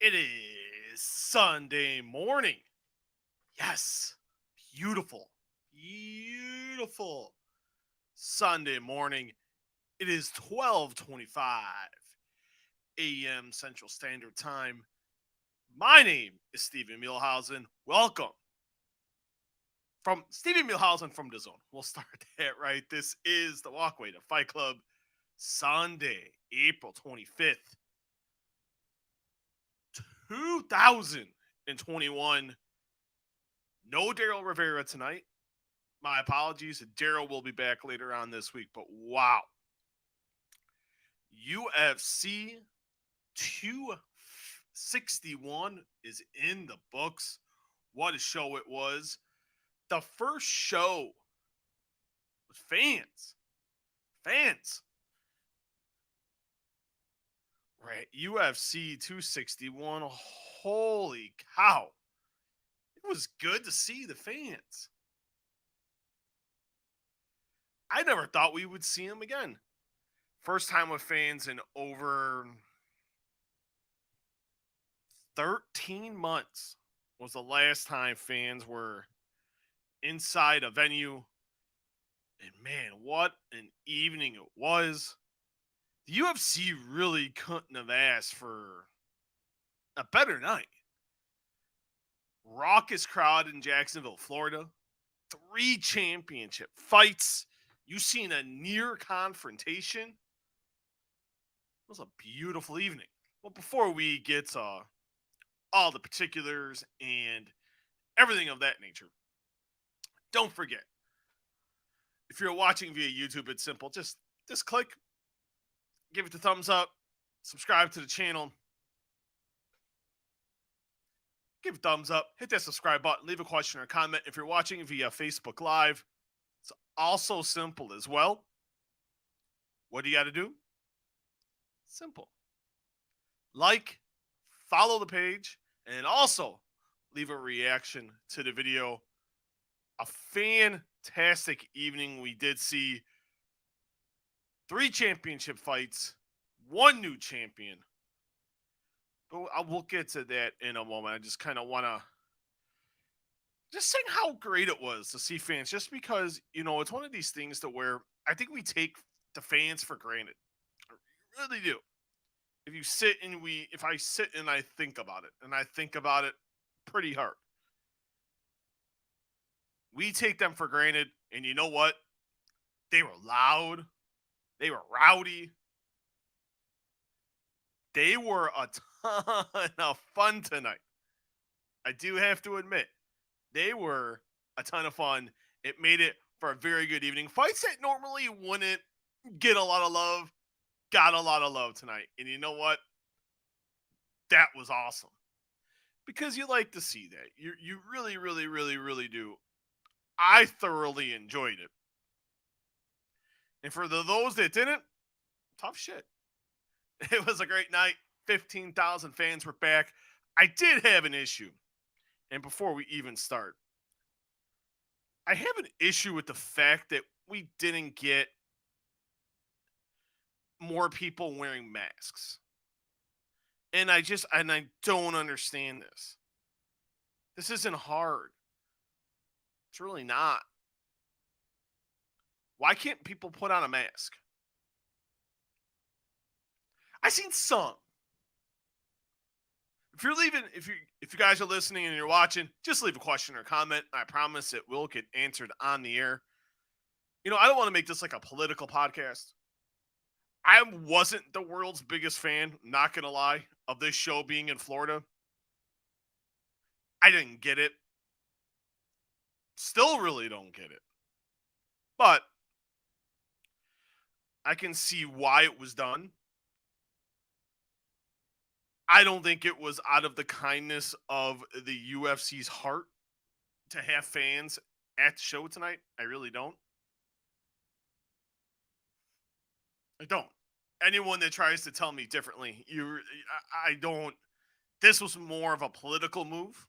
It is Sunday morning. Yes, beautiful, beautiful Sunday morning. It is 12:25 a.m. Central Standard Time. My name is Steven Muehlhausen. Welcome from Steven Muehlhausen from DAZN. We'll start that right. This is the Walkway to Fight Club, Sunday, April 25th, 2021. No Daryl Rivera tonight. My apologies. Daryl will be back later on this week. But wow. UFC 261 is in the books. What a show it was. The first show was fans. Fans. Right. UFC 261. Holy cow. It was good to see the fans. I never thought we would see them again. First time with fans in over 13 months was the last time fans were inside a venue. And man, what an evening it was. The UFC really couldn't have asked for a better night. Raucous crowd in Jacksonville, Florida. 3 championship fights. You seen a near confrontation. It was a beautiful evening. Well, before we get to all the particulars and everything of that nature, don't forget, if you're watching via YouTube, it's simple. Just click, give it the thumbs up, subscribe to the channel, give a thumbs up, hit that subscribe button, leave a question or comment. If you're watching via Facebook Live, it's also simple as well. What do you got to do? Simple. Like, follow the page, and also leave a reaction to the video. A fantastic evening. We did see 3 championship fights, 1 new champion. But we'll get to that in a moment. I just kind of want to just saying how great it was to see fans, just because, it's one of these things to where I think we take the fans for granted. I really do. If I sit and I think about it, and I think about it pretty hard, we take them for granted. And you know what? They were loud. They were rowdy. They were a ton of fun tonight. I do have to admit, they were a ton of fun. It made it for a very good evening. Fights that normally wouldn't get a lot of love, got a lot of love tonight. And you know what? That was awesome. Because you like to see that. You really, really, really, really do. I thoroughly enjoyed it. And for those that didn't, tough shit. It was a great night. 15,000 fans were back. I did have an issue. And before we even start, I have an issue with the fact that we didn't get more people wearing masks. And I don't understand this. This isn't hard. It's really not. Why can't people put on a mask? I seen some. If you guys are listening and you're watching, just leave a question or comment. I promise it will get answered on the air. I don't want to make this like a political podcast. I wasn't the world's biggest fan, not gonna lie, of this show being in Florida. I didn't get it. Still really don't get it. But I can see why it was done. I don't think it was out of the kindness of the UFC's heart to have fans at the show tonight. I really don't. I don't. Anyone that tries to tell me differently, I don't. This was more of a political move.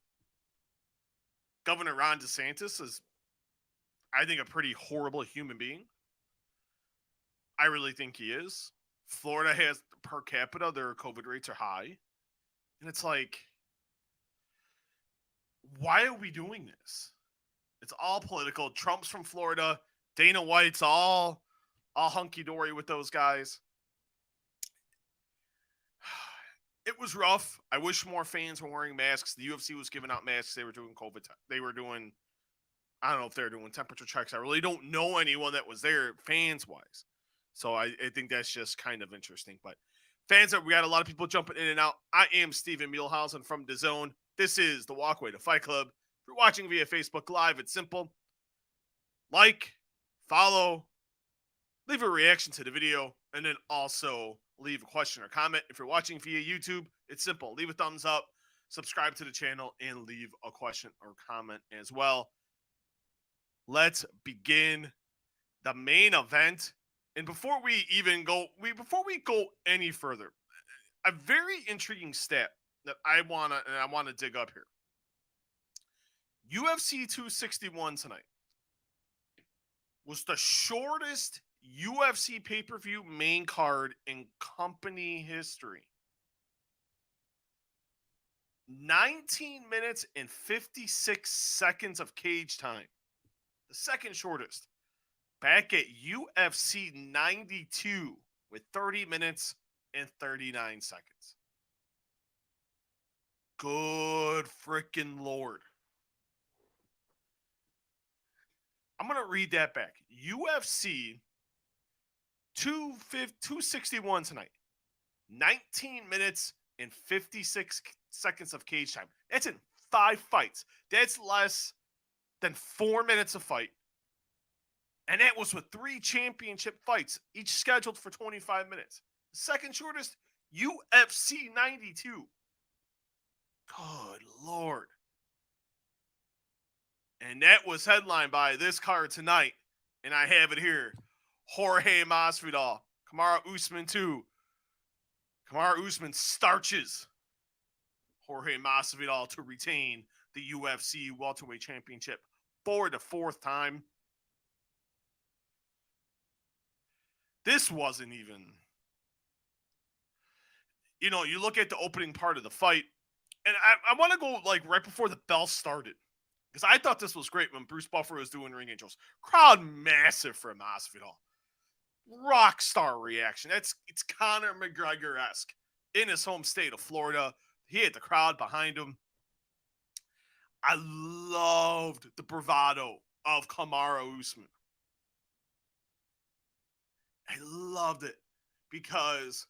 Governor Ron DeSantis is, I think, a pretty horrible human being. I really think he is. Florida has, per capita, their COVID rates are high. And it's like, why are we doing this? It's all political. Trump's from Florida. Dana White's all hunky-dory with those guys. It was rough. I wish more fans were wearing masks. The UFC was giving out masks. They were doing COVID. They were doing, I don't know if they're doing temperature checks. I really don't know anyone that was there fans-wise. So I think that's just kind of interesting. But fans, we got a lot of people jumping in and out. I am Steven Muehlhausen from DAZN. This is the Walkway to Fight Club. If you're watching via Facebook Live, it's simple. Like, follow, leave a reaction to the video, and then also leave a question or comment. If you're watching via YouTube, it's simple. Leave a thumbs up, subscribe to the channel, and leave a question or comment as well. Let's begin the main event. And before we go any further, a very intriguing stat that I want to dig up here. UFC 261 tonight was the shortest UFC pay-per-view main card in company history. 19 minutes and 56 seconds of cage time. The second shortest. Back at UFC 92 with 30 minutes and 39 seconds. Good freaking Lord. I'm going to read that back. UFC 261 tonight. 19 minutes and 56 seconds of cage time. That's in 5 fights. That's less than 4 minutes a fight. And that was with 3 championship fights, each scheduled for 25 minutes. The second shortest, UFC 92. Good Lord. And that was headlined by this card tonight. And I have it here. Jorge Masvidal. Kamaru Usman 2. Kamaru Usman starches Jorge Masvidal to retain the UFC welterweight championship for the 4th time. This wasn't even, you look at the opening part of the fight, and I want to go like right before the bell started, because I thought this was great when Bruce Buffer was doing ring angels. Crowd massive for Masvidal. Rock star reaction. It's Conor McGregor-esque in his home state of Florida. He had the crowd behind him. I loved the bravado of Kamaru Usman. I loved it because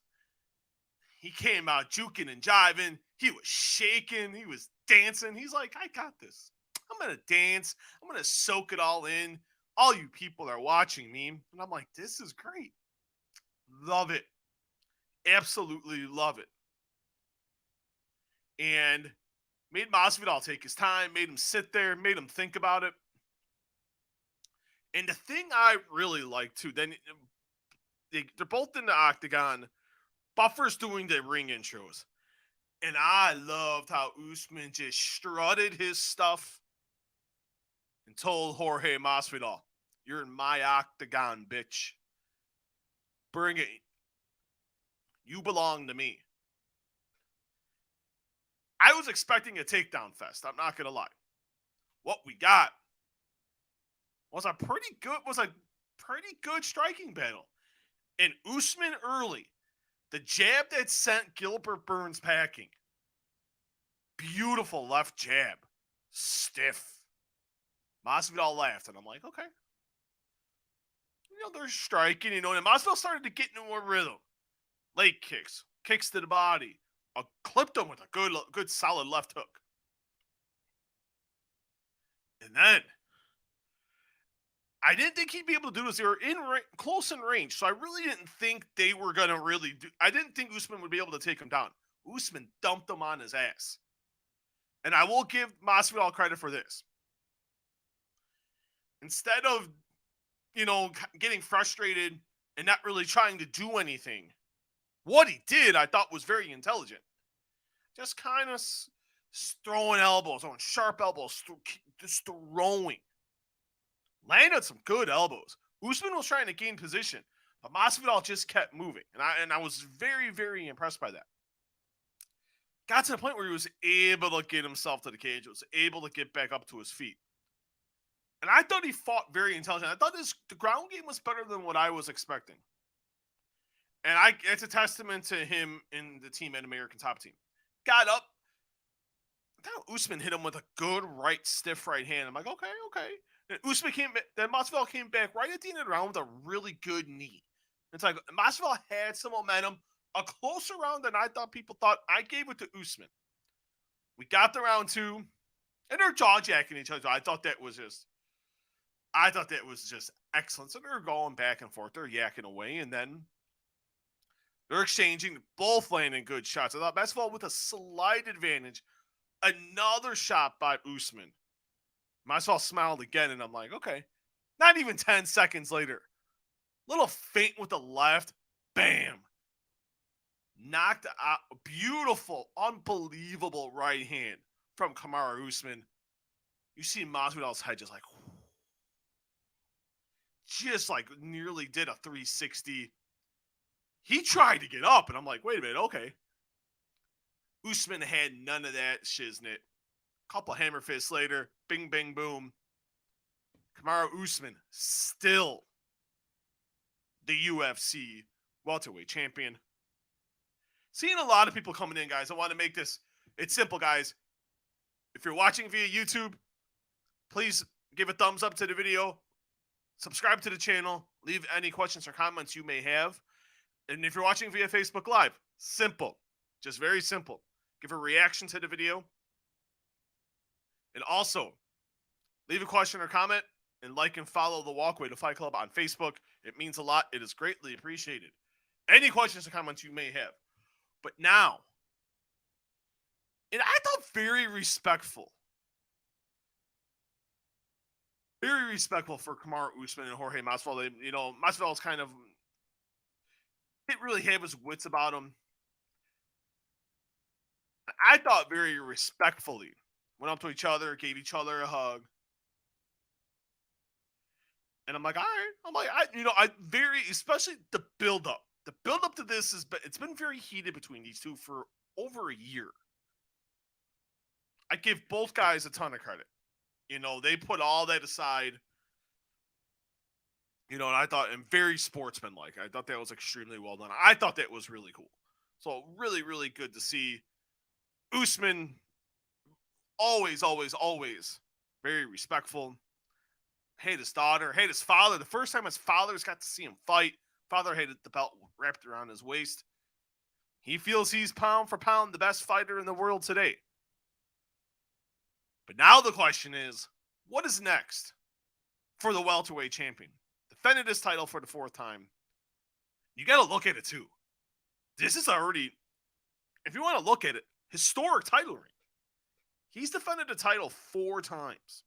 he came out juking and jiving. He was shaking. He was dancing. He's like, I got this. I'm going to dance. I'm going to soak it all in. All you people are watching me. And I'm like, this is great. Love it. Absolutely love it. And made Masvidal take his time, made him sit there, made him think about it. And the thing I really like too, then they're both in the octagon. Buffer's doing the ring intros. And I loved how Usman just strutted his stuff and told Jorge Masvidal, you're in my octagon, bitch. Bring it. You belong to me. I was expecting a takedown fest. I'm not going to lie. What we got was a pretty good striking battle. And Usman early, the jab that sent Gilbert Burns packing. Beautiful left jab. Stiff. Masvidal laughed, and I'm like, okay. They're striking, and Masvidal started to get into a rhythm. Leg kicks, kicks to the body. Clipped him with a good solid left hook. And then, I didn't think he'd be able to do this. They were close in range, so I really didn't think they were going to really do. I didn't think Usman would be able to take him down. Usman dumped him on his ass. And I will give Masvidal credit for this. Instead of, getting frustrated and not really trying to do anything, what he did, I thought, was very intelligent. Just kind of throwing elbows, throwing sharp elbows, just throwing. Landed some good elbows. Usman was trying to gain position, but Masvidal just kept moving. And I was very, very impressed by that. got to the point where he was able to get himself to the cage, was able to get back up to his feet. And I thought he fought very intelligent. I thought the ground game was better than what I was expecting. And it's a testament to him in the team and American Top Team. Got up. Usman hit him with a good right, stiff right hand. I'm like, okay. And Usman then Masvidal came back right at the end of the round with a really good knee. It's like Masvidal had some momentum, a closer round than I thought people thought. I gave it to Usman. We got to round 2, and they're jaw jacking each other. I thought that was just excellent. So they're going back and forth. They're yakking away, and then they're exchanging, both landing good shots. I thought Masvidal with a slight advantage. Another shot by Usman. Masvidal smiled again, and I'm like, okay. Not even 10 seconds later. Little feint with the left. Bam. Knocked out. Beautiful, unbelievable right hand from Kamaru Usman. You see Masvidal's head just like nearly did a 360. He tried to get up, and I'm like, wait a minute, okay. Usman had none of that shiznit. Couple hammer fists later, bing, bang, boom. Kamaru Usman still the UFC welterweight champion. Seeing a lot of people coming in, guys. I want to make this, it's simple, guys. If you're watching via YouTube, please give a thumbs up to the video. Subscribe to the channel. Leave any questions or comments you may have. And if you're watching via Facebook Live, simple. Just very simple. Give a reaction to the video. And also, leave a question or comment, and like and follow the Walkway to Fight Club on Facebook. It means a lot. It is greatly appreciated. Any questions or comments you may have. But now, and I thought very respectful for Kamaru Usman and Jorge Masvidal. Masvidal's kind of didn't really have his wits about him. I thought very respectfully went up to each other, gave each other a hug. And I'm like, all right. Especially the build-up. The build-up to this it's been very heated between these two for over a year. I give both guys a ton of credit. They put all that aside. And I thought, and very sportsmanlike. I thought that was extremely well done. I thought that was really cool. So really, really good to see Usman. Always very respectful. Hate his daughter, hate his father. The first time his father's got to see him fight, father hated the belt wrapped around his waist. He feels he's pound for pound the best fighter in the world today. But now the question is, what is next for the welterweight champion? Defended his title for the 4th time. You got to look at it too. This is already, if you want to look at it, historic title reign. He's defended the title 4 times.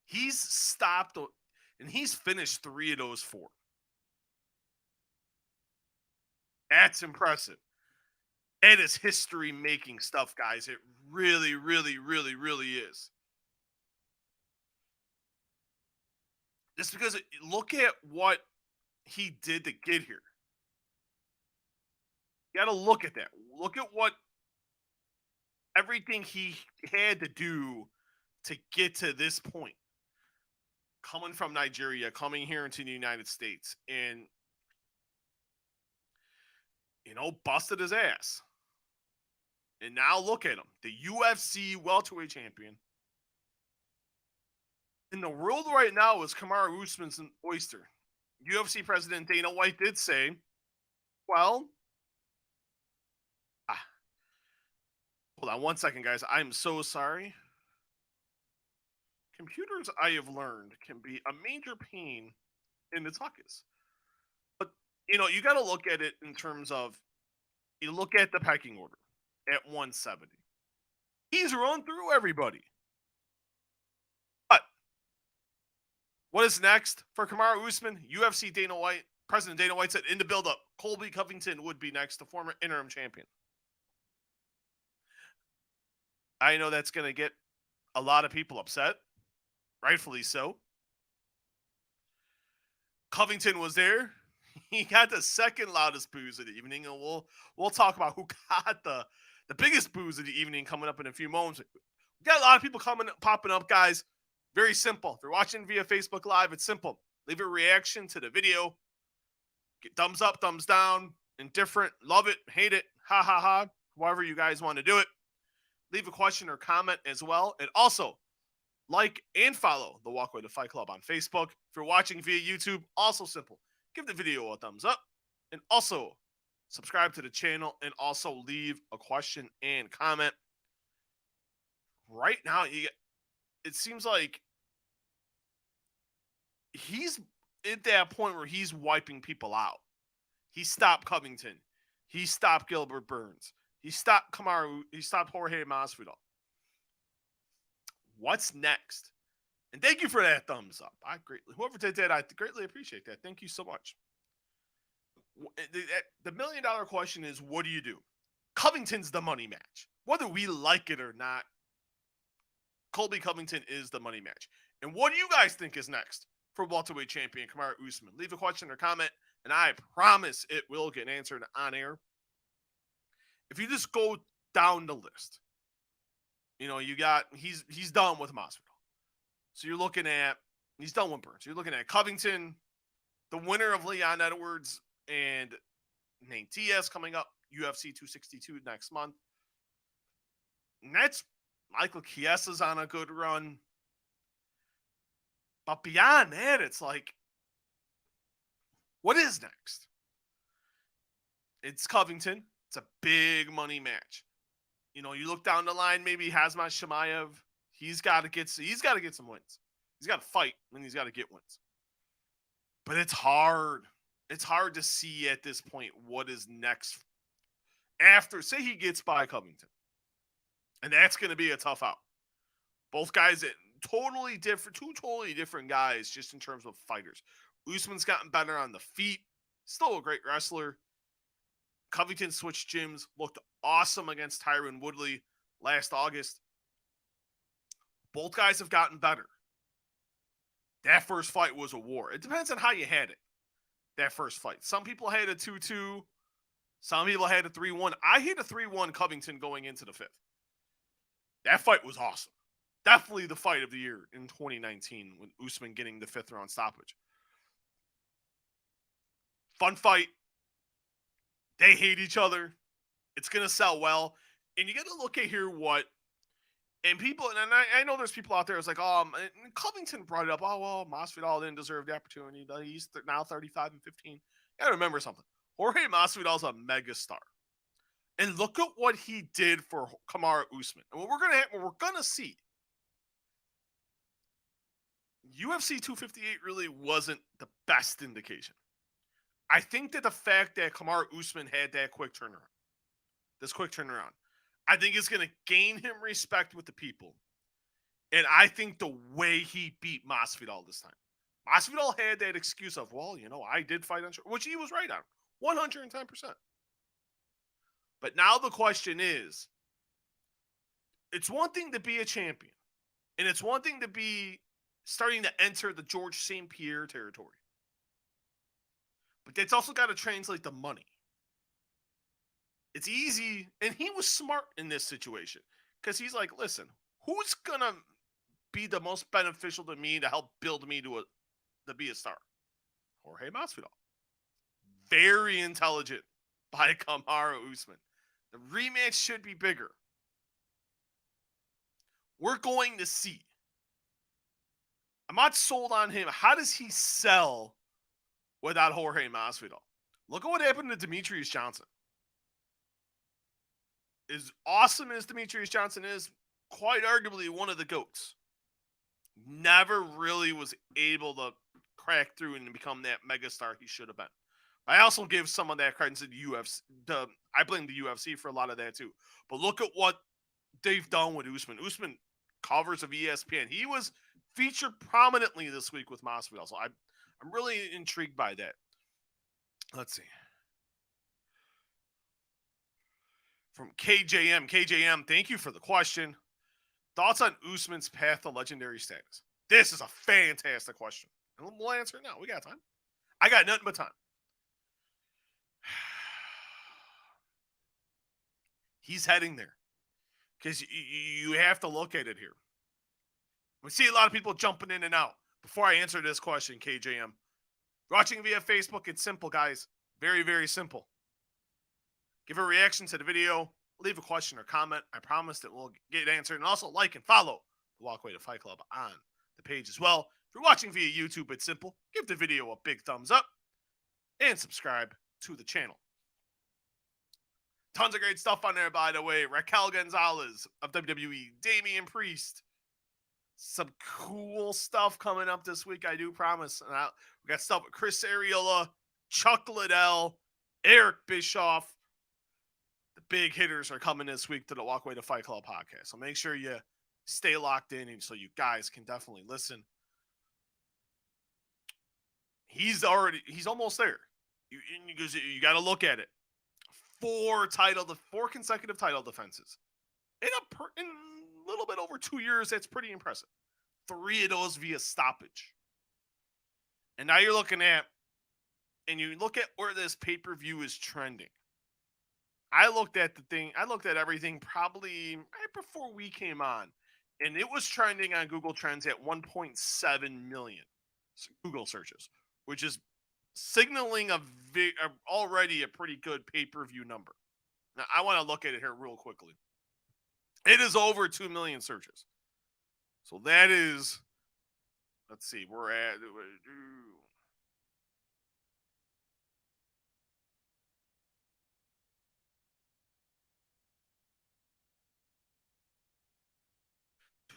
He's stopped, and he's finished 3 of those 4. That's impressive. That is history-making stuff, guys. It really, really, really, really is. Just because look at what he did to get here. You got to look at that. Look at everything he had to do to get to this point. Coming from Nigeria, coming here into the United States, and busted his ass. And now look at him, the UFC welterweight champion. In the world right now is Kamaru Usman's an oyster. UFC President Dana White did say, well, hold on 1 second, guys. I'm so sorry. Computers, I have learned, can be a major pain in the tuchus. But, you got to look at it in terms of, you look at the pecking order at 170. He's run through everybody. But what is next for Kamaru Usman? UFC President Dana White said in the build-up, Colby Covington would be next, the former interim champion. I know that's going to get a lot of people upset. Rightfully so. Covington was there. he got the second loudest boos of the evening, and we'll talk about who got the biggest boos of the evening coming up in a few moments. We got a lot of people popping up, guys. Very simple. If you're watching via Facebook Live, it's simple. Leave a reaction to the video. Get thumbs up, thumbs down, indifferent, love it, hate it, ha ha ha, however you guys want to do it. Leave a question or comment as well. And also, like and follow the Walkway to Fight Club on Facebook. If you're watching via YouTube, also simple. Give the video a thumbs up. And also, subscribe to the channel and also leave a question and comment. Right now, it seems like he's at that point where he's wiping people out. He stopped Covington. He stopped Gilbert Burns. He stopped Kamaru. He stopped Jorge Masvidal. What's next? And thank you for that thumbs up. Whoever did that, I greatly appreciate that. Thank you so much. The $1 million question is, what do you do? Covington's the money match. Whether we like it or not, Colby Covington is the money match. And what do you guys think is next for welterweight champion Kamaru Usman? Leave a question or comment, and I promise it will get answered on air. If you just go down the list, you got he's done with Masvidal. So you're looking at he's done with Burns. You're looking at Covington, the winner of Leon Edwards and Nate Diaz coming up, UFC 262 next month. And that's Michael Chiesa's on a good run. But beyond that, it's like, what is next? It's Covington. It's a big money match. You look down the line, maybe Khamzat Chimaev. He's got to get some wins. He's got to fight, and he's got to get wins. But it's hard. It's hard to see at this point what is next after, say he gets by Covington. And that's going to be a tough out. Both guys at two totally different guys just in terms of fighters. Usman's gotten better on the feet. Still a great wrestler. Covington switched gyms. Looked awesome against Tyron Woodley last August. Both guys have gotten better. That first fight was a war. It depends on how you had it. That first fight. Some people had a 2-2. Some people had a 3-1. I hit a 3-1 Covington going into the fifth. That fight was awesome. Definitely the fight of the year in 2019 with Usman getting the fifth round stoppage. Fun fight. They hate each other. It's going to sell well. And you got to look at here and people, and I know there's people out there that's like, and Covington brought it up. Oh, well, Masvidal didn't deserve the opportunity. He's now 35-15. You got to remember something. Jorge Masvidal's a megastar. And look at what he did for Kamaru Usman. And what we're gonna see, UFC 258 really wasn't the best indication. I think that the fact that Kamaru Usman had this quick turnaround, I think it's going to gain him respect with the people. And I think the way he beat Masvidal this time. Masvidal had that excuse of, I did fight on, which he was right on, 110%. But now the question is, it's one thing to be a champion, and it's one thing to be starting to enter the George St. Pierre territory. But that's also got to translate the money. It's easy, and he was smart in this situation because he's like, listen, who's going to be the most beneficial to me to help build me to be a star? Jorge Masvidal. Very intelligent by Kamaru Usman. The rematch should be bigger. We're going to see. I'm not sold on him. How does he sell without Jorge Masvidal? Look at what happened to Demetrius Johnson. As awesome as Demetrius Johnson is, quite arguably one of the GOATs, never really was able to crack through and become that megastar he should have been. I also give some of that credit to the UFC. I blame the UFC for a lot of that too. But look at what they've done with Usman. Usman covers of ESPN. He was featured prominently this week with Masvidal. So I'm really intrigued by that. Let's see. From KJM. KJM, thank you for the question. Thoughts on Usman's path to legendary status? This is a fantastic question. And we'll answer it now. We got time. I got nothing but time. He's heading there. Because you have to look at it here. We see a lot of people jumping in and out. Before I answer this question, KJM, watching via Facebook, it's simple, guys. Very, very simple. Give a reaction to the video. Leave a question or comment. I promise that we'll get answered. And also like and follow the Walkway to Fight Club on the page as well. If you're watching via YouTube, it's simple. Give the video a big thumbs up and subscribe to the channel. Tons of great stuff on there, by the way. Raquel Gonzalez of WWE, Damian Priest. Some cool stuff coming up this week, I do promise. And we got stuff with Chris Arreola, Chuck Liddell, Eric Bischoff. The big hitters are coming this week to the Walkway to Fight Club podcast. So make sure you stay locked in so you guys can definitely listen. He's almost there. You got to look at it. 4 consecutive title defenses in a little bit over 2 years. That's pretty impressive. 3 of those via stoppage. And now you're looking at, and you look at where this pay-per-view is trending. I looked at everything probably right before we came on, and it was trending on Google Trends at 1.7 million Google searches, which is signaling already a pretty good pay-per-view number. Now, I want to look at it here real quickly. It is over 2 million searches. So that is, let's see, we're at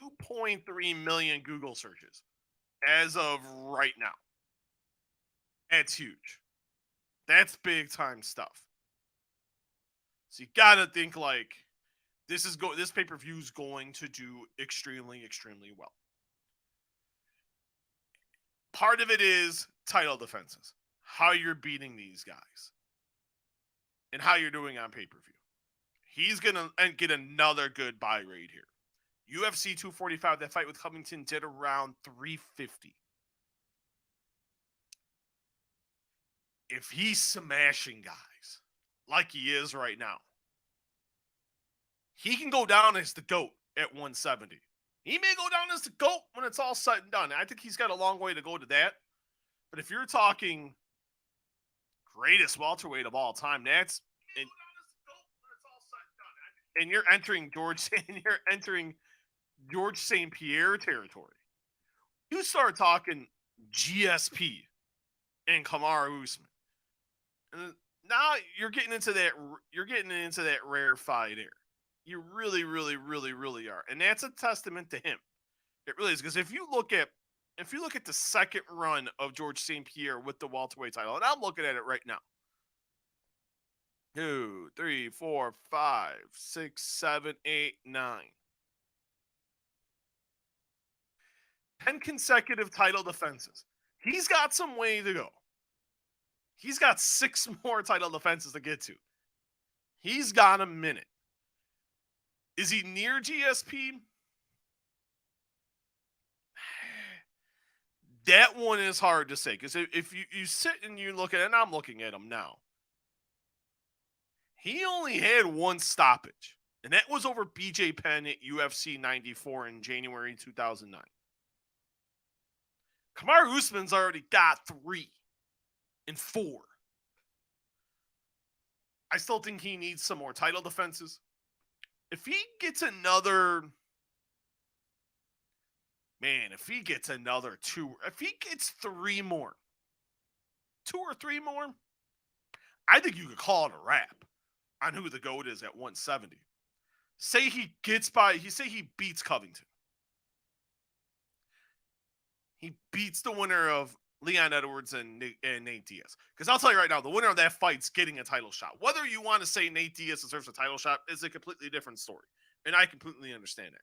2.3 million Google searches as of right now. That's huge. That's big time stuff. So you gotta think like this pay-per-view is going to do extremely, extremely well. Part of it is title defenses, how you're beating these guys, and how you're doing on pay-per-view. He's gonna get another good buy rate here. UFC 245, that fight with Covington did around 350. If he's smashing guys like he is right now, he can go down as the GOAT at 170. He may go down as the GOAT when it's all said and done. I think he's got a long way to go to that. But if you're talking greatest welterweight of all time, that's and you're entering George St. Pierre territory. You start talking GSP and Kamaru Usman. And now you're getting into that rarefied air. You really, really, really, really are. And that's a testament to him. It really is. Because if you look at the second run of George St. Pierre with the welterweight title, and I'm looking at it right now. 2, 3, 4, 5, 6, 7, 8, 9. 10 consecutive title defenses. He's got some way to go. He's got 6 more title defenses to get to. He's got a minute. Is he near GSP? That one is hard to say. Because if you sit and you look at it, and I'm looking at him now, he only had 1 stoppage. And that was over BJ Penn at UFC 94 in January 2009. Kamaru Usman's already got 3 and 4. I still think he needs some more title defenses. If he gets another 2, if he gets 3 more, 2 or 3 more, I think you could call it a wrap on who the GOAT is at 170. Say he beats Covington. He beats the winner of Leon Edwards and Nate Diaz. Because I'll tell you right now, the winner of that fight's getting a title shot. Whether you want to say Nate Diaz deserves a title shot is a completely different story. And I completely understand it.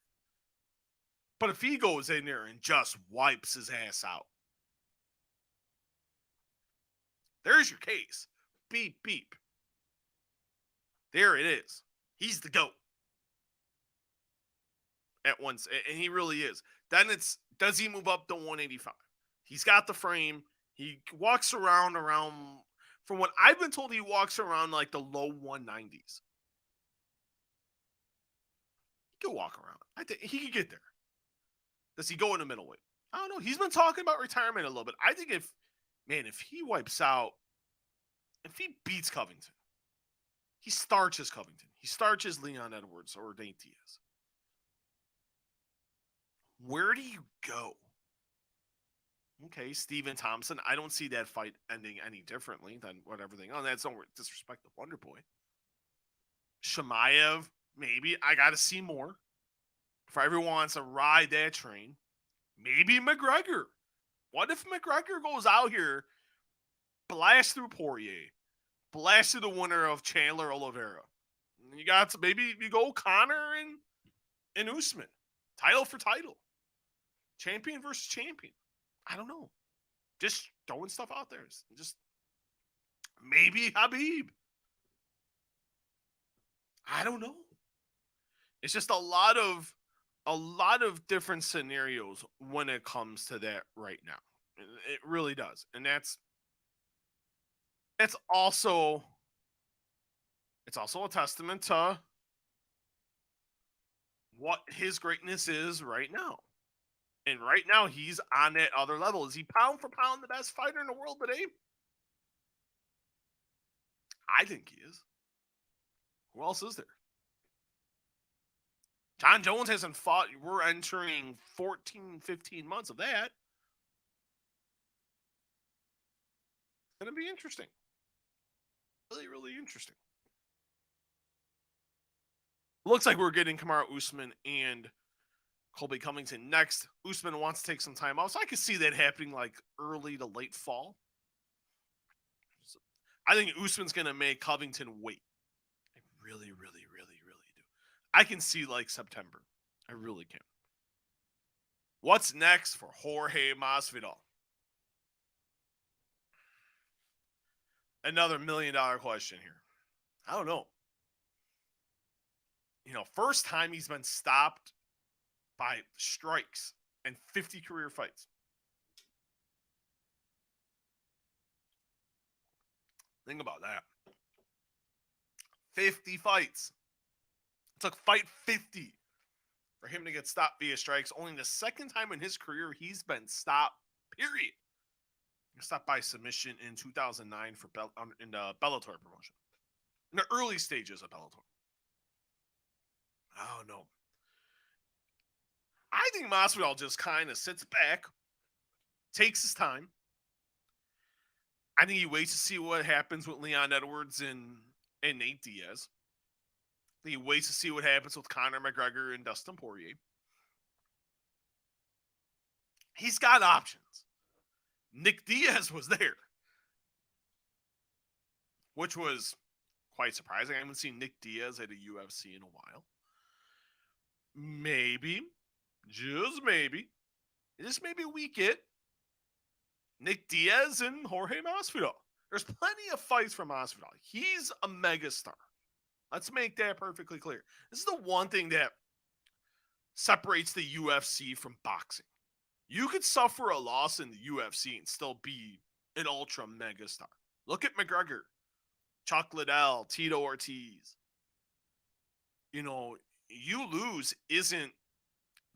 But if he goes in there and just wipes his ass out, there's your case. Beep, beep. There it is. He's the GOAT. At once, and he really is. Then does he move up to 185? He's got the frame. He walks around, from what I've been told, he walks around like the low 190s. He could walk around. I think he could get there. Does he go in the middleweight? I don't know. He's been talking about retirement a little bit. I think if he wipes out, if he beats Covington, he starches Covington. He starches Leon Edwards or Nate Diaz. Where do you go? Okay, Steven Thompson. I don't see that fight ending any differently than what everything. Oh, that's no disrespect to Wonder Boy. Shemaev, maybe. I got to see more. If everyone wants to ride that train, maybe McGregor. What if McGregor goes out here, blast through Poirier, blast through the winner of Chandler Oliveira? You got to maybe you go Conor and Usman, title for title, champion versus champion. I don't know. Just throwing stuff out there. Just maybe Habib. I don't know. It's just a lot of different scenarios when it comes to that right now. It really does. And that's also a testament to what his greatness is right now. And right now he's on that other level. Is he pound for pound the best fighter in the world today? I think he is. Who else is there? John Jones hasn't fought. We're entering 14, 15 months of that. It's going to be interesting. Really, really interesting. Looks like we're getting Kamaru Usman and Colby Covington next. Usman wants to take some time off, so I could see that happening like early to late fall. So I think Usman's going to make Covington wait. I really, really, really, really do. I can see like September. I really can. What's next for Jorge Masvidal? Another $1 million question here. I don't know. First time he's been stopped by strikes and 50 career fights. Think about that. 50 fights. It took fight 50 for him to get stopped via strikes. Only the second time in his career he's been stopped, period. He was stopped by submission in 2009 in the Bellator promotion. In the early stages of Bellator. Oh, no. I think Masvidal just kind of sits back, takes his time. I think he waits to see what happens with Leon Edwards and Nate Diaz. I think he waits to see what happens with Conor McGregor and Dustin Poirier. He's got options. Nick Diaz was there, which was quite surprising. I haven't seen Nick Diaz at a UFC in a while. Maybe, just maybe we get Nick Diaz and Jorge Masvidal. There's plenty of fights for Masvidal. He's a megastar. Let's make that perfectly clear. This is the one thing that separates the UFC from boxing. You could suffer a loss in the UFC and still be an ultra megastar. Look at McGregor, Chuck Liddell, Tito Ortiz. You lose isn't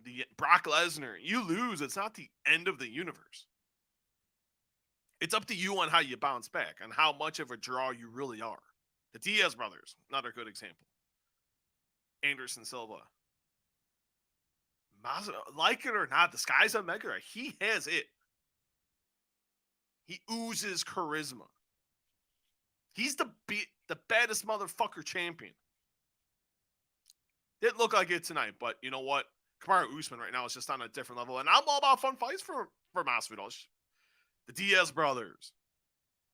the Brock Lesnar. You lose, it's not the end of the universe. It's up to you on how you bounce back and how much of a draw you really are. The Diaz brothers, another good example. Anderson Silva. Like it or not, the sky's a mega. He has it. He oozes charisma. He's the baddest motherfucker champion. Didn't look like it tonight, but you know what? Kamaru Usman right now is just on a different level, and I'm all about fun fights for Masvidal. The Diaz brothers,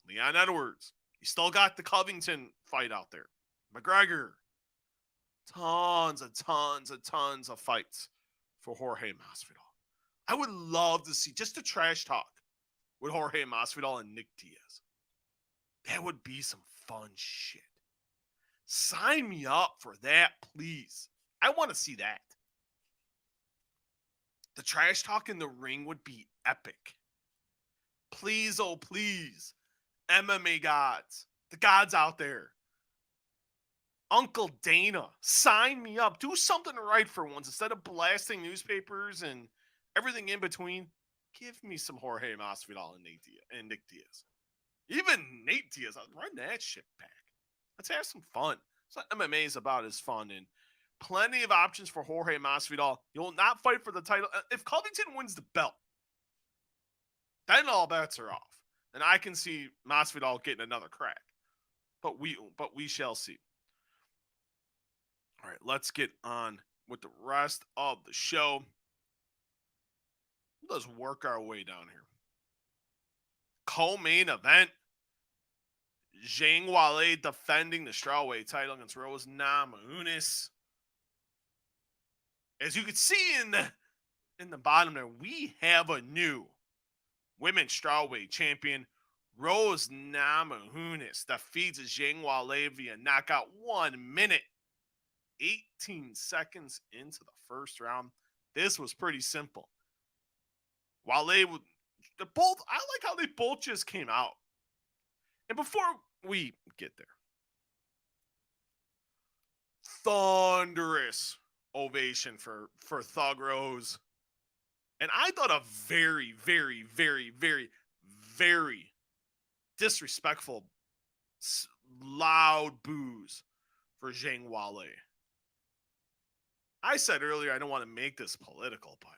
Leon Edwards. You still got the Covington fight out there. McGregor. Tons of fights for Jorge Masvidal. I would love to see just a trash talk with Jorge Masvidal and Nick Diaz. That would be some fun shit. Sign me up for that, please. I want to see that. The trash talk in the ring would be epic. Please, oh please, MMA gods, the gods out there, Uncle Dana, sign me up. Do something right for once. Instead of blasting newspapers and everything in between, give me some Jorge Masvidal and Nick Diaz. Even Nate Diaz, run that shit back. Let's have some fun. So MMA is about is fun, and plenty of options for Jorge Masvidal. He will not fight for the title. If Covington wins the belt, then all bets are off. And I can see Masvidal getting another crack. But we shall see. All right, let's get on with the rest of the show. Let's work our way down here. Co-main event. Zhang Weili defending the strawweight title against Rose Namajunas. As you can see in the bottom there, we have a new women's strawweight champion. Rose Namajunas defeats Zhang Weili via knockout 1 minute, 18 seconds into the first round. This was pretty simple. Weili, I like how they both just came out. And before we get there, thunderous ovation for Thug Rose. And I thought a very, very, very, very, very disrespectful, loud boos for Zhang Weili. I said earlier I don't want to make this political, but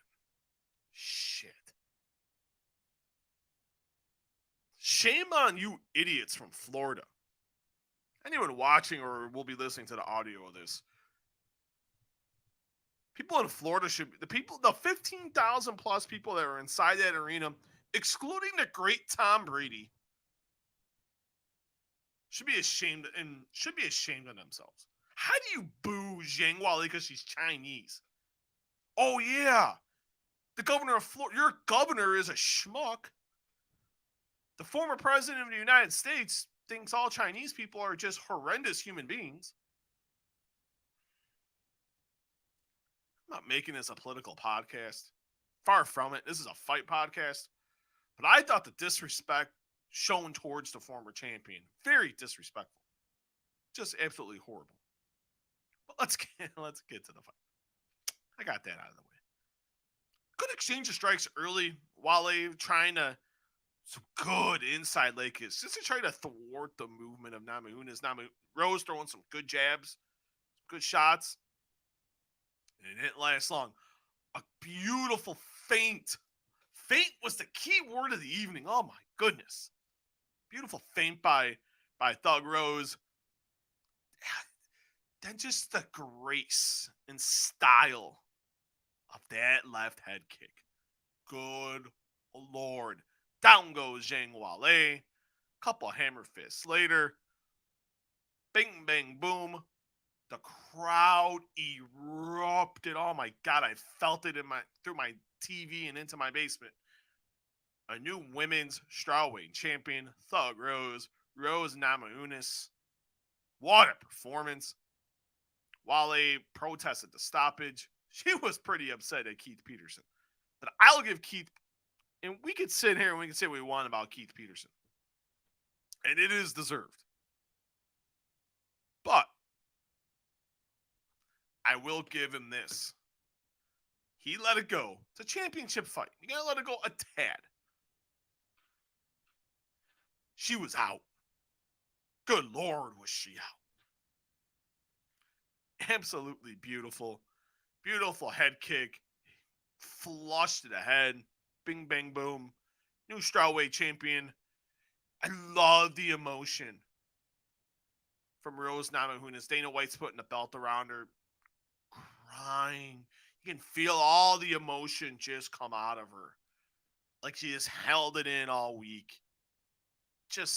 shit. Shame on you idiots from Florida. Anyone watching or will be listening to the audio of this. People in Florida the 15,000 plus people that were inside that arena, excluding the great Tom Brady, should be ashamed of themselves. How do you boo Zhang Weili because she's Chinese? Oh yeah, the governor of Florida. Your governor is a schmuck. The former president of the United States thinks all Chinese people are just horrendous human beings. I'm not making this a political podcast. Far from it. This is a fight podcast. But I thought the disrespect shown towards the former champion, very disrespectful. Just absolutely horrible. But let's get to the fight. I got that out of the way. Good exchange of strikes early. Weili trying to some good inside leg kicks just to try to thwart the movement of Namajunas. Rose throwing some good jabs, some good shots. And it didn't last long. A beautiful feint. Feint was the key word of the evening. Oh my goodness. Beautiful feint by Thug Rose. Then just the grace and style of that left head kick. Good Lord. Down goes Zhang Weili. Couple hammer fists later. Bing, bang, boom. The crowd erupted. Oh my God, I felt it through my TV and into my basement. A new women's strawweight champion, Thug Rose Namajunas. What a performance. Weili protested the stoppage. She was pretty upset at Keith Peterson. But I'll give Keith, and we could sit here and we can say what we want about Keith Peterson. And it is deserved. But I will give him this. He let it go. It's a championship fight. You got to let it go a tad. She was out. Good Lord, was she out. Absolutely beautiful. Beautiful head kick. Flush to the head. Bing, bang, boom. New strawweight champion. I love the emotion from Rose Namajunas. Dana White's putting the belt around her. Crying. You can feel all the emotion just come out of her. Like she just held it in all week. It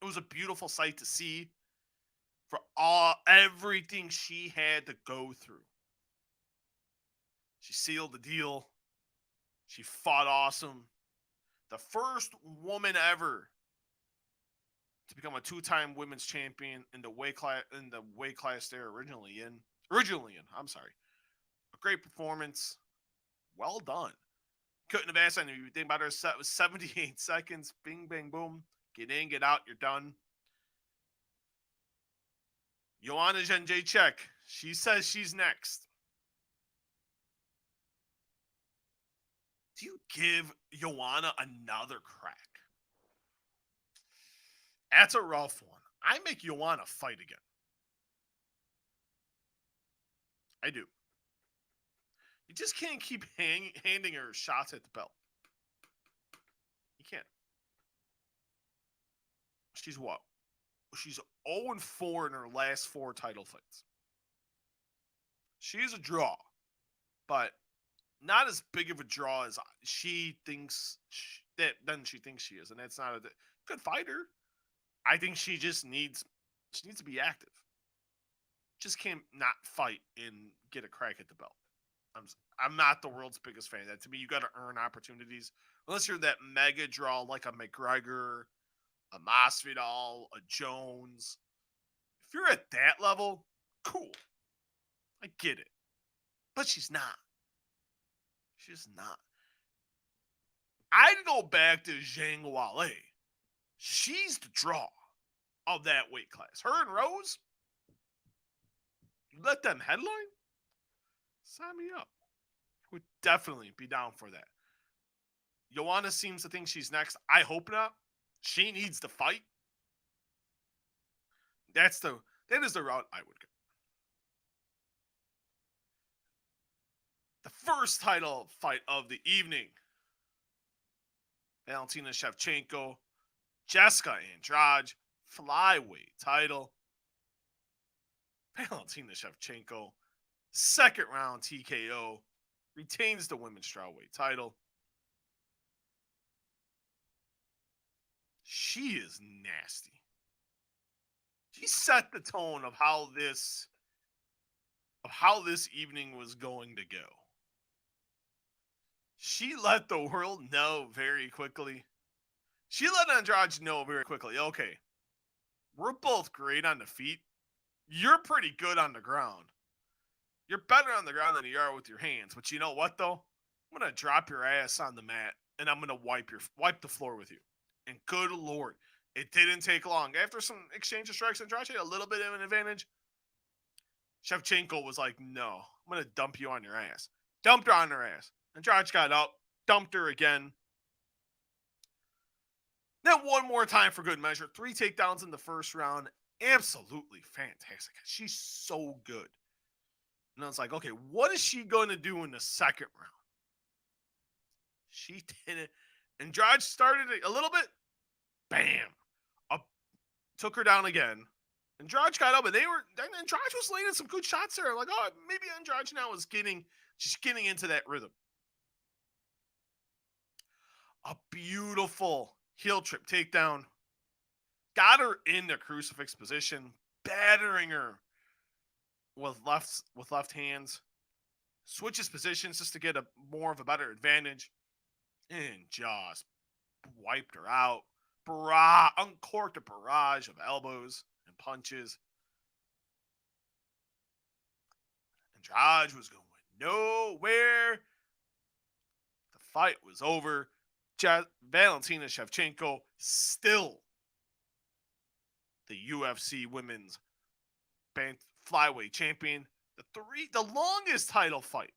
was a beautiful sight to see for everything she had to go through. She sealed the deal. She fought awesome. The first woman ever to become a two-time women's champion in the weight class they're originally in. I'm sorry. A great performance. Well done. Couldn't have asked anything about her. It was 78 seconds. Bing, bang, boom. Get in, get out. You're done. Joanna Jędrzejczyk, she says she's next. Do you give Joanna another crack? That's a rough one. I make Joanna fight again. I do. You just can't keep handing her shots at the belt. You can't. She's what? She's 0-4 in her last 4 title fights. She's a draw, but not as big of a draw as she thinks she thinks she is, and that's not a good fighter. I think she needs to be active. Just can't not fight and get a crack at the belt. I'm not the world's biggest fan of that. To me, you got to earn opportunities. Unless you're that mega draw like a McGregor, a Masvidal, a Jones. If you're at that level, cool. I get it. But she's not. She's not. I'd go back to Zhang Weili. She's the draw of that weight class. Her and Rose, you let them headline? Sign me up. Would definitely be down for that. Joanna seems to think she's next. I hope not. She needs to fight. That is the route I would go. The first title fight of the evening. Valentina Shevchenko, Jessica Andrade, flyweight title. Valentina Shevchenko, second round TKO, retains the women's strawweight title. She is nasty. She set the tone of how this evening was going to go. She let the world know very quickly. She let Andrade know very quickly, okay, we're both great on the feet. You're pretty good on the ground. You're better on the ground than you are with your hands. But you know what, though? I'm going to drop your ass on the mat, and I'm going to wipe the floor with you. And good Lord, it didn't take long. After some exchange of strikes, Andrade had a little bit of an advantage. Shevchenko was like, no, I'm going to dump you on your ass. Dumped her on her ass. Andrade got up, dumped her again. Then one more time for good measure. 3 takedowns in the first round. Absolutely fantastic. She's so good. And I was like, okay, what is she going to do in the second round? She did it. Andrade started a little bit. Bam. Took her down again. Andrade got up, and Andrade was laying some good shots there. I'm like, oh, maybe Andrade now is she's getting into that rhythm. A beautiful heel trip takedown. Got her in the crucifix position, battering her with left hands. Switches positions just to get more of a better advantage. And just wiped her out. Uncorked a barrage of elbows and punches. Andrade was going nowhere. The fight was over. Valentina Shevchenko still the UFC women's flyweight champion. The longest title fight.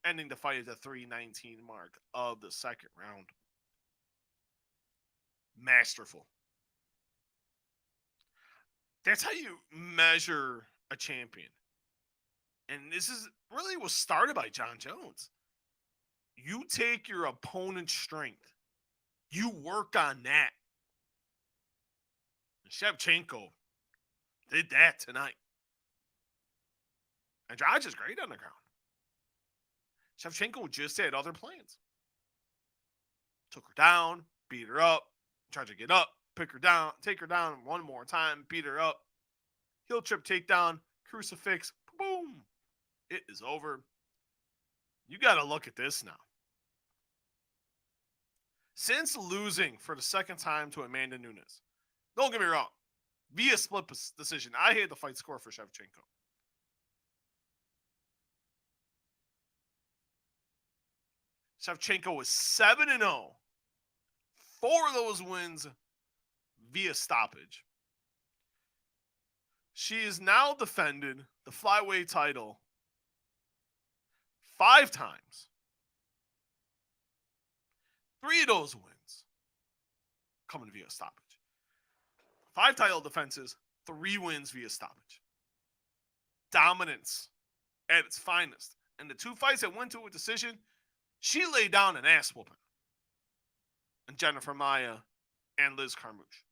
Ending the fight at the 3:19 mark of the second round. Masterful. That's how you measure a champion. And this was started by John Jones. You take your opponent's strength. You work on that. And Shevchenko did that tonight. Andrade is great on the ground. Shevchenko just had other plans. Took her down, beat her up, tried to get up, pick her down, take her down one more time, beat her up. Heel trip takedown, crucifix, boom. It is over. You got to look at this now. Since losing for the second time to Amanda Nunes, don't get me wrong, via split decision, I hate the fight score for Shevchenko. Shevchenko was 7-0. 4 of those wins via stoppage. She has now defended the flyweight title 5 times. 3 of those wins coming via stoppage. 5 title defenses, 3 wins via stoppage. Dominance at its finest. And the 2 fights that went to a decision, she laid down an ass whooping. And Jennifer Maia and Liz Carmouche.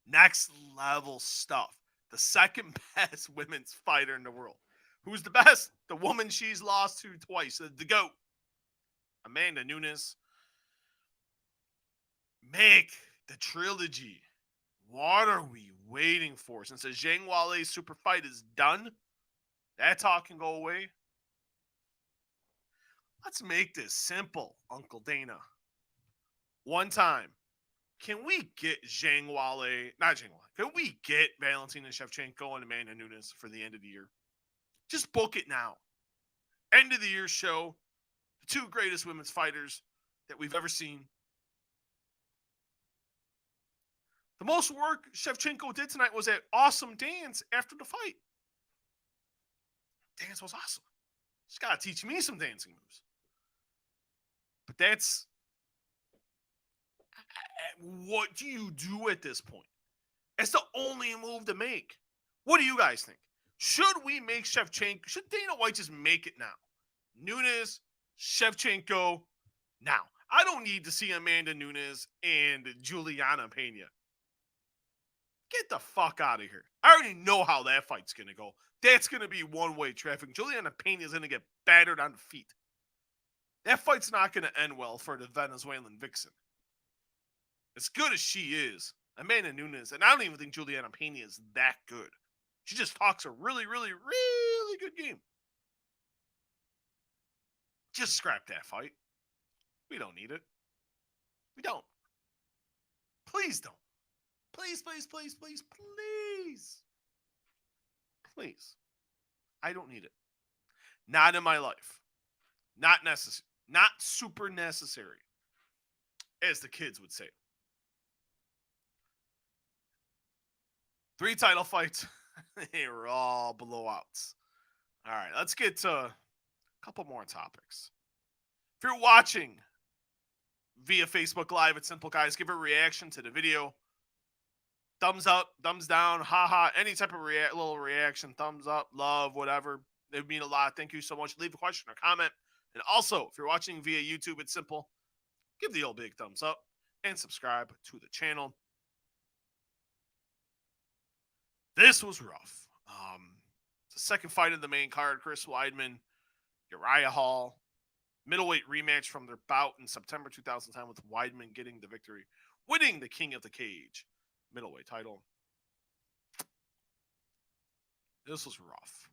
Next level stuff. The second best women's fighter in the world. Who's the best? The woman she's lost to twice. The GOAT. Amanda Nunes. Make the trilogy. What are we waiting for? Since the Zhang Weili super fight is done, that talk can go away. Let's make this simple, Uncle Dana. One time, can we get Zhang Weili, not Zhang Weili, can we get Valentina Shevchenko and Amanda Nunes for the end of the year? Just book it now. End of the year show. The 2 greatest women's fighters that we've ever seen. The most work Shevchenko did tonight was that awesome dance after the fight. Dance was awesome. She's got to teach me some dancing moves. But that's... what do you do at this point? It's the only move to make. What do you guys think? Should we make Shevchenko? Should Dana White just make it now? Nunes, Shevchenko, now. I don't need to see Amanda Nunes and Juliana Pena. Get the fuck out of here. I already know how that fight's going to go. That's going to be one-way traffic. Juliana Pena is going to get battered on the feet. That fight's not going to end well for the Venezuelan vixen. As good as she is, Amanda Nunes, and I don't even think Juliana Pena is that good. She just talks a really, really, really good game. Just scrap that fight. We don't need it. We don't. Please don't. Please, please, please, please, please. Please. I don't need it. Not in my life. Not necessary. Not super necessary. As the kids would say. 3 title fights. They were all blowouts. All right, let's get to a couple more topics. If you're watching via Facebook Live at Simple Guys, give a reaction to the video. Thumbs up, thumbs down, haha, any type of little reaction, thumbs up, love, whatever. It would mean a lot. Thank you so much. Leave a question or comment. And also, if you're watching via YouTube, it's simple. Give the old big thumbs up and subscribe to the channel. This was rough. The second fight of the main card, Chris Weidman, Uriah Hall. Middleweight rematch from their bout in September 2010 with Weidman getting the victory, winning the King of the Cage middleweight title. This was rough.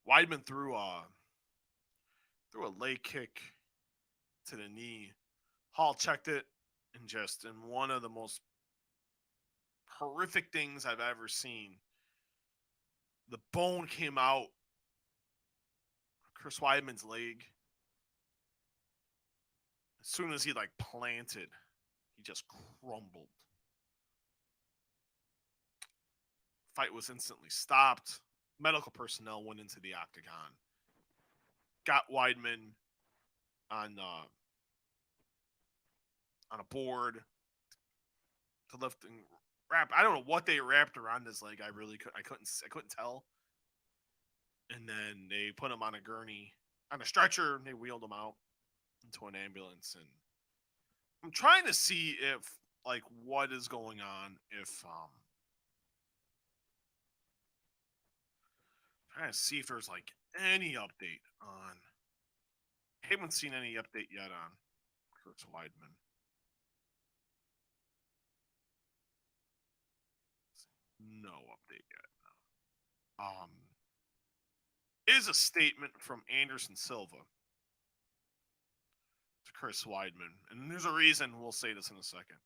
Weidman threw a leg kick to the knee. Hall checked it, and just in one of the most horrific things I've ever seen, the bone came out Chris Weidman's leg. As soon as he planted, he just crumbled. Fight was instantly stopped. Medical personnel went into the octagon. Got Weidman on a board to lift and wrap. I don't know what they wrapped around his leg. I couldn't tell. And then they put him on a gurney, on a stretcher, and they wheeled him out into an ambulance. And I'm trying to see if what is going on. If trying to see if there's any update on. I haven't seen any update yet on Chris Weidman. No update yet. Is a statement from Anderson Silva to Chris Weidman, and there's a reason. We'll say this in a second.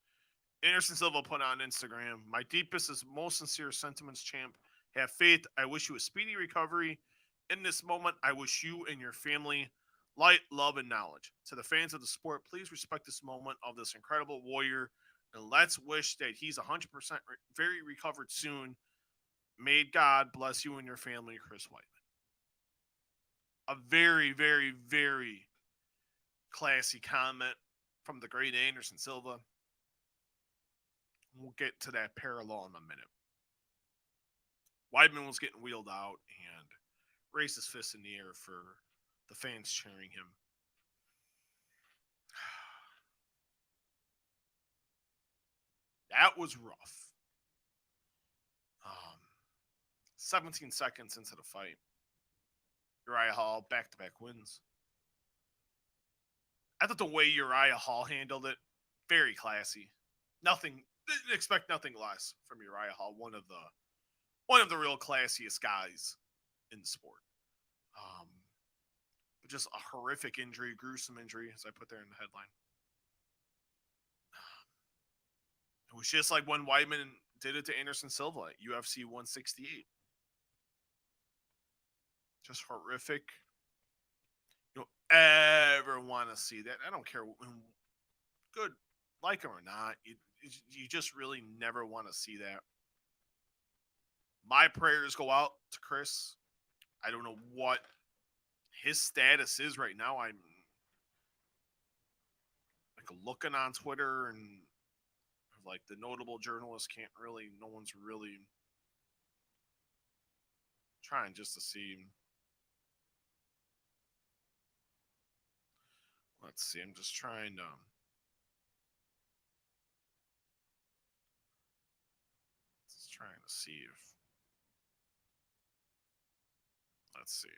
Anderson Silva put on Instagram, "My deepest and most sincere sentiments, champ. Have faith. I wish you a speedy recovery. In this moment, I wish you and your family light, love, and knowledge. To the fans of the sport, please respect this moment of this incredible warrior, and let's wish that he's 100% very recovered soon. May God bless you and your family, Chris Weidman. A very, very, very classy comment from the great Anderson Silva. We'll get to that parallel in a minute. Weidman was getting wheeled out and raised his fist in the air for the fans cheering him. That was rough. 17 seconds into the fight, Uriah Hall back-to-back wins. I thought the way Uriah Hall handled it, very classy. Nothing, expect nothing less from Uriah Hall. One of the real classiest guys in the sport. But just a horrific injury, gruesome injury, as I put there in the headline. It was just like when Weidman did it to Anderson Silva at UFC 168. Just horrific. You don't ever want to see that. I don't care good, like him or not. You just really never want to see that. My prayers go out to Chris. I don't know what his status is right now. I'm like looking on Twitter and like the notable journalists no one's really trying just to see. Let's see. I'm just trying to. Trying to see if. Let's see.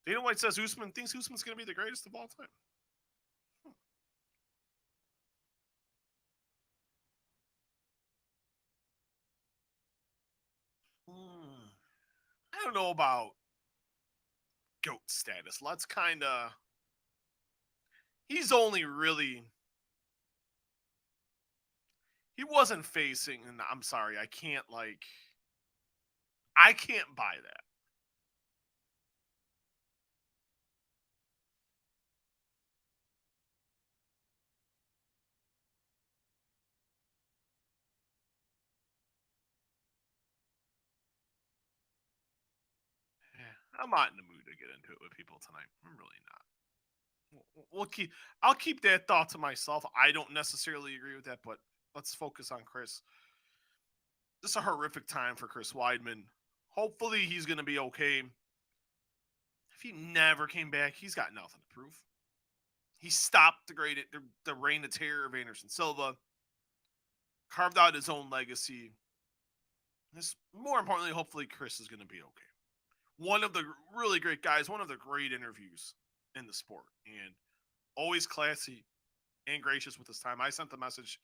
Dana White says Usman thinks Usman's going to be the greatest of all time. I don't know about GOAT status. Let's kind of. He's only really. He wasn't facing, and I'm sorry, I can't buy that. I'm not in the mood to get into it with people tonight. I'm really not. I'll keep that thought to myself. I don't necessarily agree with that, but let's focus on Chris. This is a horrific time for Chris Weidman. Hopefully he's going to be okay. If he never came back, he's got nothing to prove. He stopped the reign of terror of Anderson Silva, carved out his own legacy. More importantly, hopefully Chris is going to be okay. One of the really great guys, one of the great interviews in the sport, and always classy and gracious with his time. I sent the message.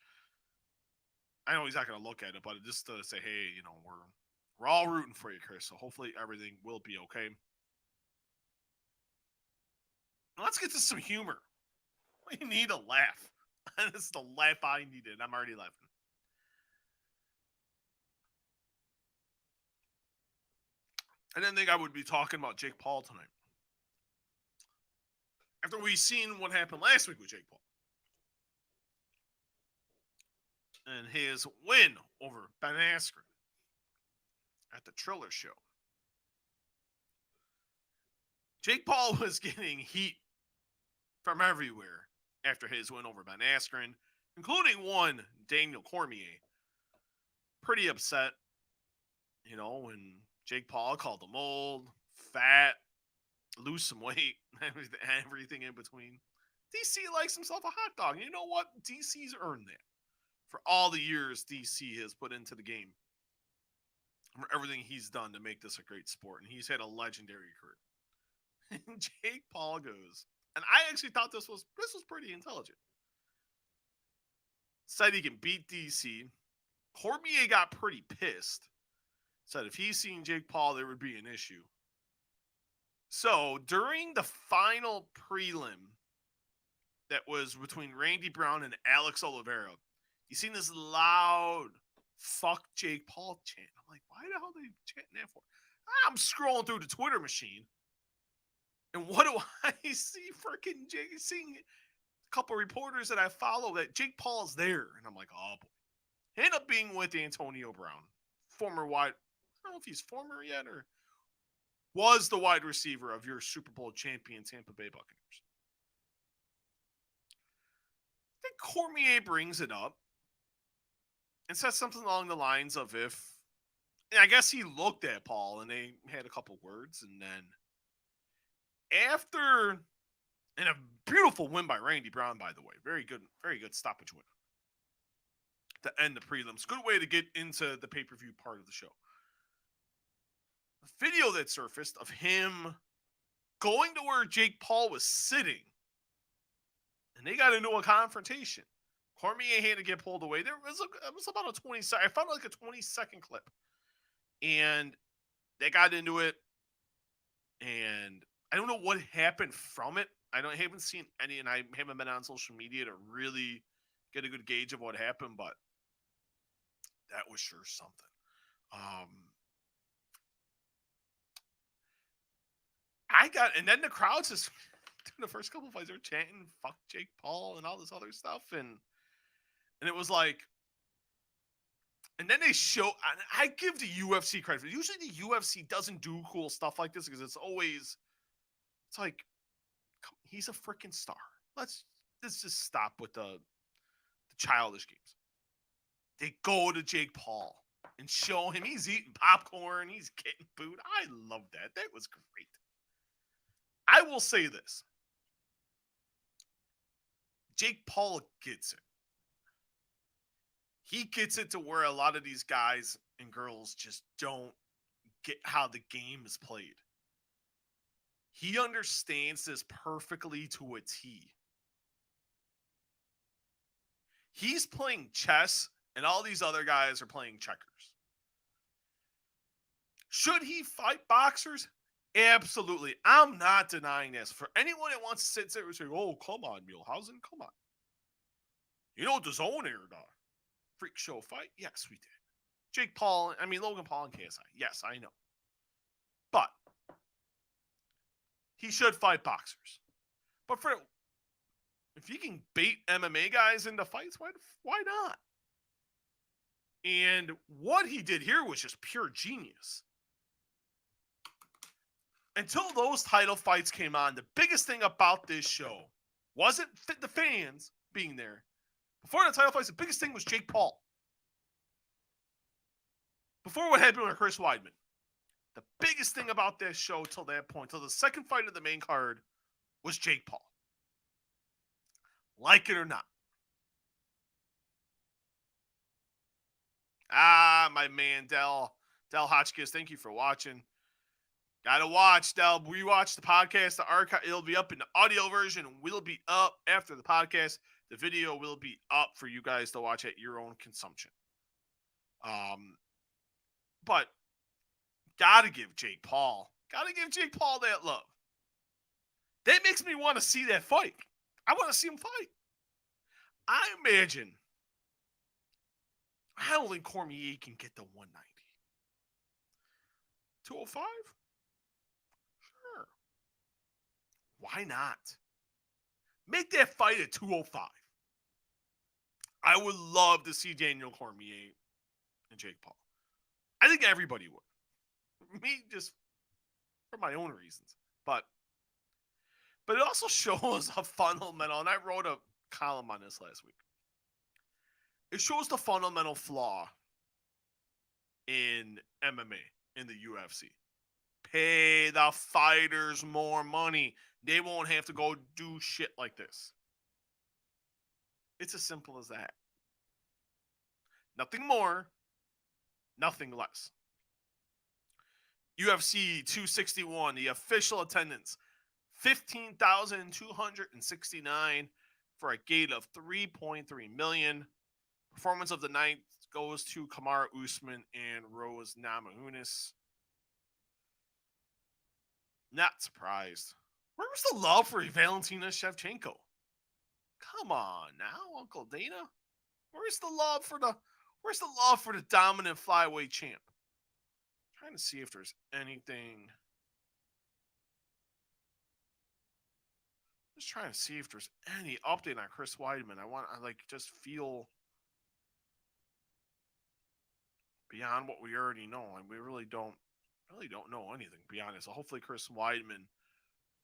I know he's not going to look at it, but just to say, hey, we're all rooting for you, Chris. So hopefully everything will be okay. Let's get to some humor. We need a laugh. This is the laugh I needed. I'm already laughing. I didn't think I would be talking about Jake Paul tonight. After we seen what happened last week with Jake Paul. And his win over Ben Askren at the Triller show. Jake Paul was getting heat from everywhere after his win over Ben Askren, including one Daniel Cormier. Pretty upset, when Jake Paul called him old, fat, lose some weight, everything in between. DC likes himself a hot dog. And you know what? DC's earned that for all the years DC has put into the game, for everything he's done to make this a great sport. And he's had a legendary career. And Jake Paul goes, and I actually thought this was pretty intelligent. Said he can beat DC. Cormier got pretty pissed. Said if he's seen Jake Paul, there would be an issue. So during the final prelim that was between Randy Brown and Alex Oliveira, you seen this loud fuck Jake Paul chant. I'm like, why the hell are they chanting that for? I'm scrolling through the Twitter machine. And what do I see? Freaking Jake, seeing a couple reporters that I follow that Jake Paul is there. And I'm like, oh boy. End up being with Antonio Brown, former wide, I don't know if he's former yet or was the wide receiver of your Super Bowl champion Tampa Bay Buccaneers. I think Cormier brings it up and says something along the lines of and I guess he looked at Paul and they had a couple words, and then after, and a beautiful win by Randy Brown, by the way, very good stoppage win to end the prelims. Good way to get into the pay-per-view part of the show. The video that surfaced of him going to where Jake Paul was sitting, and they got into a confrontation. Cormier had to get pulled away. It was about a 20-second. I found like a 20-second clip, and they got into it. And I don't know what happened from it. I haven't seen any, and I haven't been on social media to really get a good gauge of what happened. But that was sure something. And then the crowds just the first couple of fights, they're chanting "fuck Jake Paul" and all this other stuff, and it was like, and then they show. I give the UFC credit. Usually, the UFC doesn't do cool stuff like this because it's like, he's a freaking star. Let's just stop with the childish games. They go to Jake Paul and show him he's eating popcorn, he's getting booed. I love that. That was great. I will say this. Jake Paul gets it. He gets it to where a lot of these guys and girls just don't get how the game is played. He understands this perfectly to a T. He's playing chess, and all these other guys are playing checkers. Should he fight boxers? Absolutely. I'm not denying this. For anyone that wants to sit there and say, oh, come on, Muehlhausen, come on. You know DAZN aired a freak show fight? Yes, we did. Logan Paul and KSI. Yes, I know. But he should fight boxers. But if he can bait MMA guys into fights, why not? And what he did here was just pure genius. Until those title fights came on, the biggest thing about this show wasn't the fans being there. Before the title fights, the biggest thing was Jake Paul. Before what happened with Chris Weidman, the biggest thing about this show till that point, till the second fight of the main card, was Jake Paul. Like it or not. My man, Del Hotchkiss, thank you for watching. Gotta watch, Del. Rewatch the podcast. The archive, it'll be up in the audio version. Will be up after the podcast. The video will be up for you guys to watch at your own consumption. But gotta give Jake Paul that love. That makes me want to see that fight. I want to see him fight. I imagine I don't think Cormier can get the 190. 205? Sure. Why not? Make that fight at 205. I would love to see Daniel Cormier and Jake Paul. I think everybody would. Me, just for my own reasons. But it also shows a fundamental, and I wrote a column on this last week. It shows the fundamental flaw in MMA, in the UFC. Pay the fighters more money. They won't have to go do shit like this. It's as simple as that. Nothing more, nothing less. UFC 261, the official attendance, 15,269 for a gate of 3.3 million. Performance of the night goes to Kamaru Usman and Rose Namajunas. Not surprised. Where was the love for Valentina Shevchenko? Come on now, Uncle Dana. Where's the love for the Where's the love for the dominant flyweight champ? Trying to see if there's anything. Just trying to see if there's any update on Chris Weidman. I just feel beyond what we already know, and we really don't know anything, to be honest. So hopefully Chris Weidman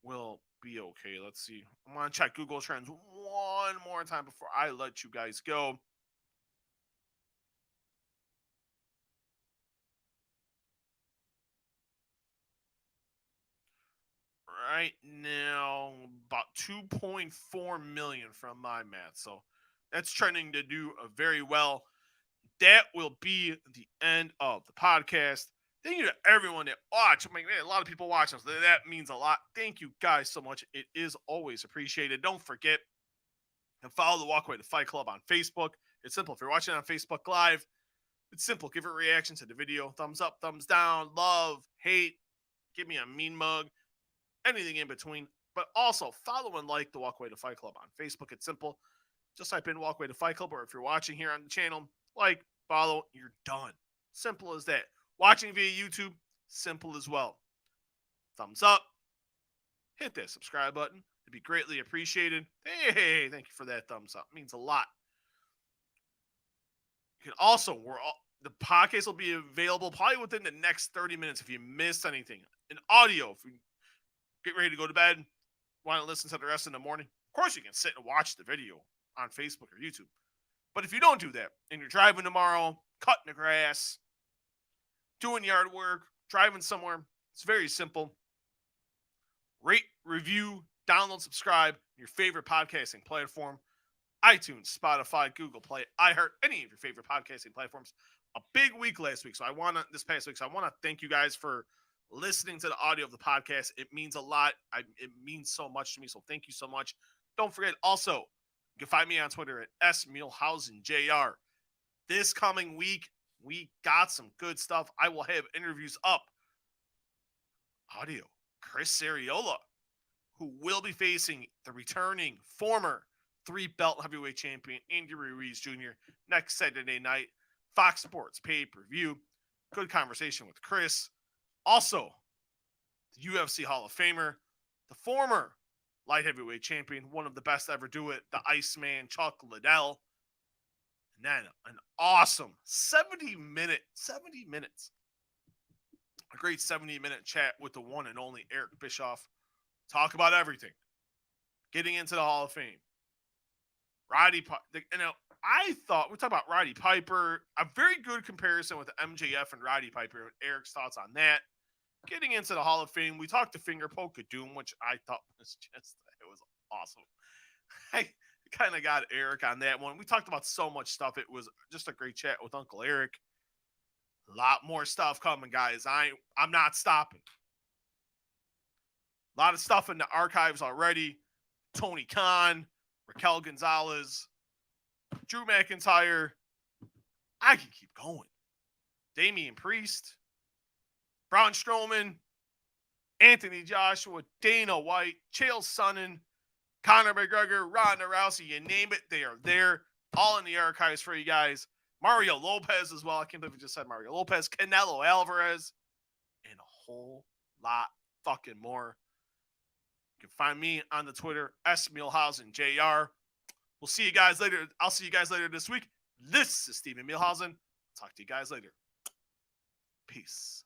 will be okay. Let's see. I'm gonna check Google Trends one more time before I let you guys go. Right now, about 2.4 million from my math. So that's trending to do very well. That will be the end of the podcast. Thank you to everyone that watched. I mean, man, a lot of people watching, so that means a lot. Thank you guys so much. It is always appreciated. Don't forget to follow the Walkway to Fight Club on Facebook. It's simple. If you're watching on Facebook Live, it's simple. Give a reaction to the video. Thumbs up, thumbs down, love, hate. Give me a mean mug. Anything in between. But also follow and like the Walkway to Fight Club on Facebook. It's simple. Just type in Walkway to Fight Club, or if you're watching here on the channel, like, follow, you're done. Simple as that. Watching via YouTube, simple as well. Thumbs up. Hit that subscribe button. It'd be greatly appreciated. Hey, thank you for that thumbs up. It means a lot. You can also, the podcast will be available probably within the next 30 minutes if you missed anything. In audio, if you get ready to go to bed, want to listen to the rest in the morning, of course you can sit and watch the video on Facebook or YouTube. But if you don't do that and you're driving tomorrow, cutting the grass, doing yard work, driving somewhere, it's very simple. Rate, review, download, subscribe, your favorite podcasting platform, iTunes, Spotify, Google Play, iHeart, any of your favorite podcasting platforms. A big week last week. So this past week. So I want to thank you guys for listening to the audio of the podcast. It means a lot. It means so much to me. So thank you so much. Don't forget, also, you can find me on Twitter at SMuehlhausenJR. This coming week, we got some good stuff. I will have interviews up. Audio. Chris Arreola, who will be facing the returning former 3-belt heavyweight champion Andy Ruiz Jr. next Saturday night. Fox Sports pay-per-view. Good conversation with Chris. Also, the UFC Hall of Famer, the former light heavyweight champion, one of the best to ever do it, the Iceman Chuck Liddell. And then an awesome 70 minutes, a great 70-minute chat with the one and only Eric Bischoff. Talk about everything. Getting into the Hall of Fame. I thought, we talked about Roddy Piper, a very good comparison with MJF and Roddy Piper. Eric's thoughts on that. Getting into the Hall of Fame, we talked to Finger Poke of Doom, which I thought was it was awesome. I kind of got Eric on that one. We talked about so much stuff. It was just a great chat with Uncle Eric. A lot more stuff coming, guys. I'm not stopping. A lot of stuff in the archives already. Tony Khan, Raquel Gonzalez, Drew McIntyre. I can keep going. Damian Priest, Braun Strowman, Anthony Joshua, Dana White, Chael Sonnen, Conor McGregor, Ronda Rousey, you name it, they are there. All in the archives for you guys. Mario Lopez as well. I can't believe we just said Mario Lopez, Canelo Alvarez, and a whole lot fucking more. You can find me on the Twitter, SMuehlhausenJR. We'll see you guys later. I'll see you guys later this week. This is Steven Muehlhausen. Talk to you guys later. Peace.